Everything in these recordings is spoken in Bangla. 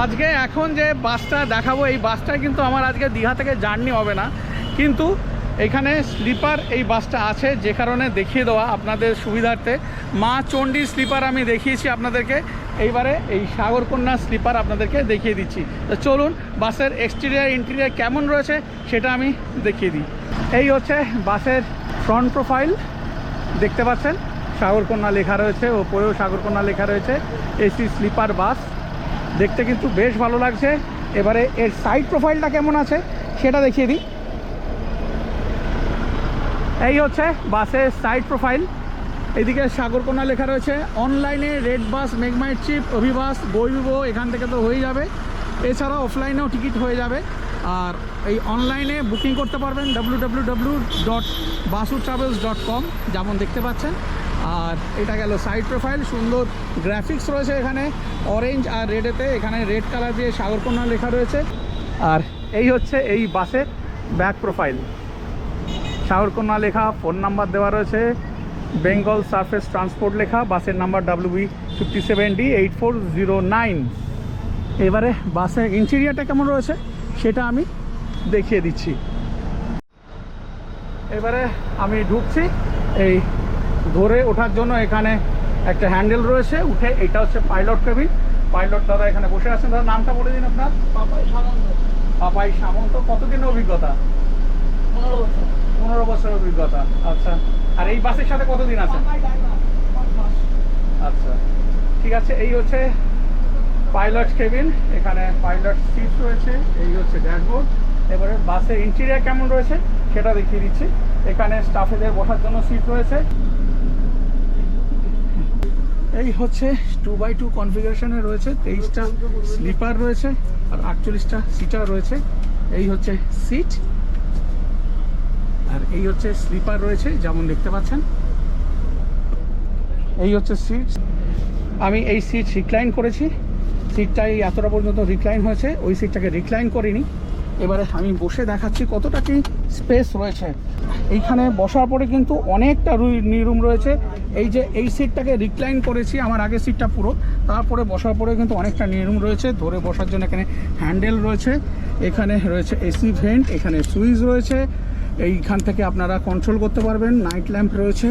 আজকে এখন যে বাসটা দেখাবো এই বাসটা কিন্তু আমার আজকে দীঘা থেকে জার্নি হবে না, কিন্তু এখানে স্লিপার এই বাসটা আছে, যে কারণে দেখিয়ে দেওয়া আপনাদের সুবিধার্থে। মা চণ্ডী স্লিপার আমি দেখিয়েছি আপনাদেরকে, এইবারে এই সাগরকন্যা স্লিপার আপনাদেরকে দেখিয়ে দিচ্ছি। তো চলুন বাসের এক্সটেরিয়ার ইন্টেরিয়ার কেমন রয়েছে সেটা আমি দেখিয়ে দিই। এই হচ্ছে বাসের ফ্রন্ট প্রোফাইল, দেখতে পাচ্ছেন সাগরকন্যা লেখা রয়েছে, ওপরেও সাগরকন্যা লেখা রয়েছে। এসি স্লিপার বাস, দেখতে কিন্তু বেশ ভালো লাগছে। এবারে এর সাইড প্রোফাইলটা কেমন আছে সেটা দেখিয়ে দিই। এই হচ্ছে বাসের সাইড প্রোফাইল, এইদিকে সাগরকন্যা লেখা রয়েছে। অনলাইনে রেড বাস, মেঘমাই ট্রিপ, অভিবাস, বইবিবো এখান থেকে তো হয়ে যাবে, এছাড়া অফলাইনেও টিকিট হয়ে যাবে। আর এই অনলাইনে বুকিং করতে পারবেন www.basutravels.com যেমন দেখতে পাচ্ছেন। আর এটা গেল সাইড প্রোফাইল, সুন্দর গ্রাফিক্স রয়েছে এখানে অরেঞ্জ আর রেডেতে, এখানে রেড কালার দিয়ে সাগরকন্যা লেখা রয়েছে। আর এই হচ্ছে এই বাসের ব্যাক প্রোফাইল, সাগরকন্যা লেখা, ফোন নাম্বার দেওয়া রয়েছে, বেঙ্গল সারফেস ট্রান্সপোর্ট লেখা, বাসের নাম্বার WB57D8409। এবারে বাসের ইন্টেরিয়ারটা কেমন রয়েছে সেটা আমি দেখিয়ে দিচ্ছি। এবারে আমি ঢুকছি, এই ধরে ওঠার জন্য এখানে একটা হ্যান্ডেল রয়েছে, উঠে এটা হচ্ছে পাইলট কেবিন। পাইলট দাদা এখানে বসে আছেন। দাদা নামটা বলে দিন আপনার। পাপাই সামন্ত। কতদিনের অভিজ্ঞতা? 15 বছরের অভিজ্ঞতা। আচ্ছা, আর এই বাসের সাথে কতদিন আছে? আচ্ছা ঠিক আছে। এই হচ্ছে পাইলট কেবিন, এখানে পাইলট সিট রয়েছে, এই হচ্ছে ড্যাশবোর্ড। এবারে বাসের ইন্টেরিয়ার কেমন রয়েছে সেটা দেখিয়ে দিচ্ছি। এখানে স্টাফেদের বসার জন্য সিট রয়েছে। এই হচ্ছে 2x2 কনফিগারেশনে রয়েছে, 23টা স্লিপার রয়েছে আর 48টা সিটার রয়েছে। এই হচ্ছে সিট আর এই হচ্ছে স্লিপার রয়েছে যেমন দেখতে পাচ্ছেন। এই হচ্ছে সিট, আমি এই সিট রিক্লাইন করেছি, সিটটাই এতটা পর্যন্ত রিক্লাইন হয়েছে, ওই সিটটাকে রিক্লাইন করিনি। এবারে আমি বসে দেখাচ্ছি কতটা কি স্পেস রয়েছে। এইখানে বসার পরে কিন্তু অনেকটা নিরুম রয়েছে। এই যে এই সিটটাকে রিক্লাইন করেছি, আমার আগের সিটটা পুরো, তারপরে বসার পরে কিন্তু অনেকটা নিরুম রয়েছে। ধরে বসার জন্য এখানে হ্যান্ডেল রয়েছে, এখানে রয়েছে এসি ভেন্ট, এখানে সুইচ রয়েছে, এইখান থেকে আপনারা কন্ট্রোল করতে পারবেন। নাইট ল্যাম্প রয়েছে,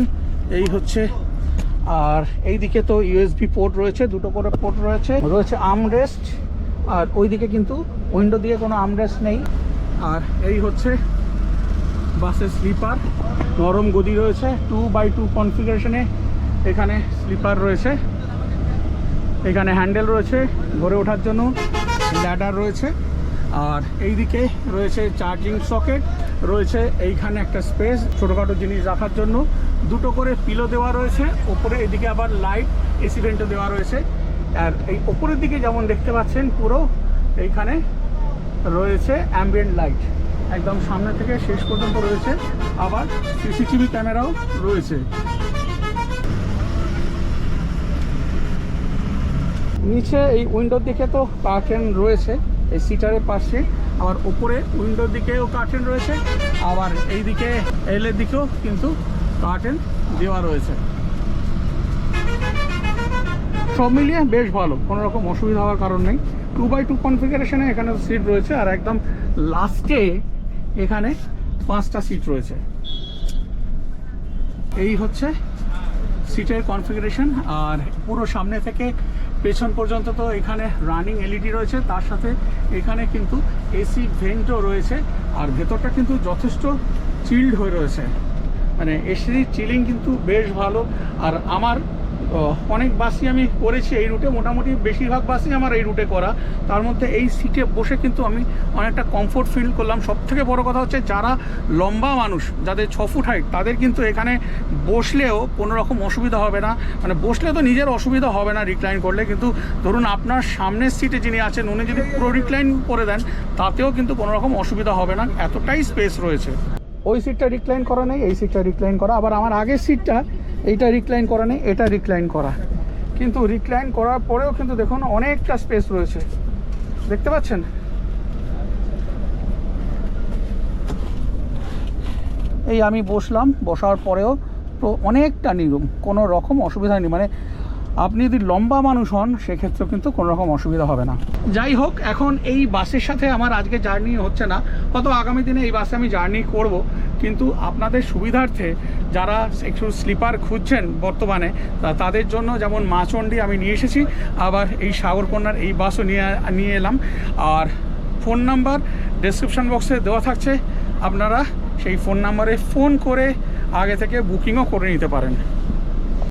এই হচ্ছে। আর এই দিকে তো ইউএসবি পোর্ট রয়েছে, দুটো করে পোর্ট রয়েছে, রয়েছে আর্মরেস্ট। আর ওইদিকে কিন্তু উইন্ডো দিয়ে কোনো আর্মরেস্ট নেই। আর এই হচ্ছে বাসের স্লিপার, নরম গদি রয়েছে, 2x2 কনফিগারেশনে এখানে স্লিপার রয়েছে। এখানে হ্যান্ডেল রয়েছে ধরে ওঠার জন্য, ল্যাডার রয়েছে। আর এই দিকে রয়েছে চার্জিং সকেট রয়েছে, এইখানে একটা স্পেস ছোটোখাটো জিনিস রাখার জন্য, দুটো করে পিলো দেওয়া রয়েছে ওপরে। এদিকে আবার লাইট, এসি ভেন্টও দেওয়া রয়েছে। আর এই ওপরের দিকে যেমন দেখতে পাচ্ছেন পুরো এইখানে রয়েছে অ্যাম্বিয়েন্ট লাইট, একদম সামনে থেকে শেষ পর্যন্ত রয়েছে। আবার সিসিটিভি ক্যামেরাও রয়েছে। নিচে এই উইন্ডোর দিকে তো কার্টেন রয়েছে এই সিটারের পাশে, আবার উপরে উইন্ডোর দিকেও কার্টেন রয়েছে, আবার এই দিকে এলের দিকেও কিন্তু কার্টেন দেওয়া রয়েছে। সব মিলিয়ে বেশ ভালো, কোনো রকম অসুবিধা হওয়ার কারণ নেই। 2x2 কনফিগারেশনে এখানে সিট রয়েছে, আর একদম লাস্টে এখানে 5টা সিট রয়েছে। এই হচ্ছে সিটের কনফিগারেশন। আর পুরো সামনে থেকে পেছন পর্যন্ত তো এখানে রানিং এলইডি রয়েছে, তার সাথে এখানে কিন্তু এসি ভেন্টও রয়েছে। আর ভেতরটা কিন্তু যথেষ্ট চিল্ড হয়ে রয়েছে, মানে এসি চিলিং কিন্তু বেশ ভালো। আর আমার অনেক বাসই আমি করেছি এই রুটে, মোটামুটি বেশিরভাগ বাসই আমার এই রুটে করা, তার মধ্যে এই সিটে বসে কিন্তু আমি অনেকটা কমফোর্ট ফিল করলাম। সবথেকে বড় কথা হচ্ছে যারা লম্বা মানুষ, যাদের 6 ফুট হাইট, তাদের কিন্তু এখানে বসলেও কোনো রকম অসুবিধা হবে না। মানে বসলে তো নিজের অসুবিধা হবে না রিক্লাইন করলে, কিন্তু ধরুন আপনার সামনের সিটে যিনি আছেন উনি যদি পুরো রিক্লাইন করে দেন তাতেও কিন্তু কোনো রকম অসুবিধা হবে না, এতটাই স্পেস রয়েছে। ওই সিটটা রিক্লাইন করা নেই, এই সিটটা রিক্লাইন করা। আবার আমার আগের সিটটা এইটা রিক্লাইন করা নেই, এটা রিক্লাইন করা। কিন্তু রিক্লাইন করার পরেও কিন্তু দেখুন অনেকটা স্পেস রয়েছে, দেখতে পাচ্ছেন। এই আমি বসলাম, বসার পরেও তো অনেকটা নিরুম, কোনো রকম অসুবিধা নেই। মানে আপনি যদি লম্বা মানুষ হন সেক্ষেত্রেও কিন্তু কোনো রকম অসুবিধা হবে না। যাই হোক, এখন এই বাসের সাথে আমার আজকে জার্নি হচ্ছে না, হয়তো আগামী দিনে এই বাসে আমি জার্নি করব, কিন্তু আপনাদের সুবিধার্থে যারা একটু স্লিপার খুঁজছেন বর্তমানে তাদের জন্য যেমন মাচণ্ডী আমি নিয়ে এসেছি, আবার এই সাগরকন্যার এই বাসও নিয়ে এলাম। আর ফোন নাম্বার ডেসক্রিপশান বক্সে দেওয়া থাকছে, আপনারা সেই ফোন নাম্বারে ফোন করে আগে থেকে বুকিংও করে নিতে পারেন।